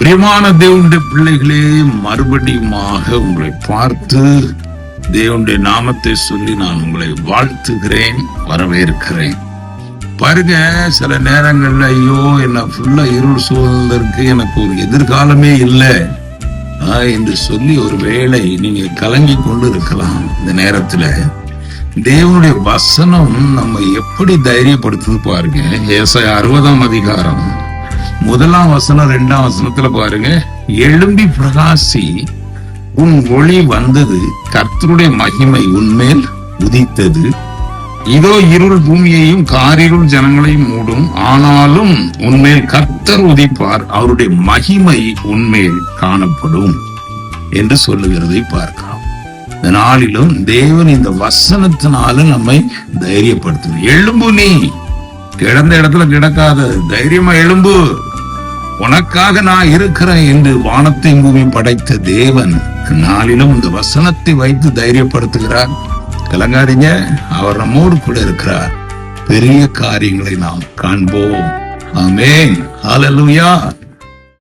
பிரியமான தேவனுடைய பிள்ளைகளே, மறுபடியுமாக உங்களை பார்த்து தேவனுடைய நாமத்தை சொல்லி நான் உங்களை வாழ்த்துகிறேன், வரவேற்கிறேன். பாருங்க, சில நேரங்கள்ல ஐயோ என்ன ஃபுல்லா இருள் சூழ்ந்திருக்கு, எனக்கு ஒரு எதிர்காலமே இல்லை என்று சொல்லி ஒருவேளை நீங்க கலங்கி கொண்டு இருக்கலாம். இந்த நேரத்துல தேவனுடைய வசனம் நம்ம எப்படி தைரியப்படுத்துது பாருங்க. ஏசாயா 60ஆம் அதிகாரம் 1ஆம் வசனம் 2ஆம் வசனத்துல பாருங்க, எழும்பி பிரகாசி, உன் ஒளி வந்தது, கர்த்தருடைய மகிமை உன்மேல் உதித்தது. இதோ இருள் பூமியையும் காரிருள் ஜனங்களையும் மூடும், ஆனாலும் உன்மேல் கர்த்தர் உதிப்பார், அவருடைய மகிமை உன்மேல் காணப்படும் என்று சொல்லுகிறதை பார்க்கலாம். இந்த நாளிலும் தேவன் இந்த வசனத்தினால நம்மை தைரியப்படுத்தும். எழும்பு, நீ கிடந்த இடத்துல கிடக்காத, தைரியமா எழும்பு, உனக்காக நான் இருக்கிறேன் என்று வானத்தை பூமி படைத்த தேவன் நாளிலும் இந்த வசனத்தை வைத்து தைரியப்படுத்துகிறார். கலங்காதீங்க, அவர் நம்மோடு கூட இருக்கிறார். பெரிய காரியங்களை நாம் காண்போம். ஆமென். ஹல்லேலூயா.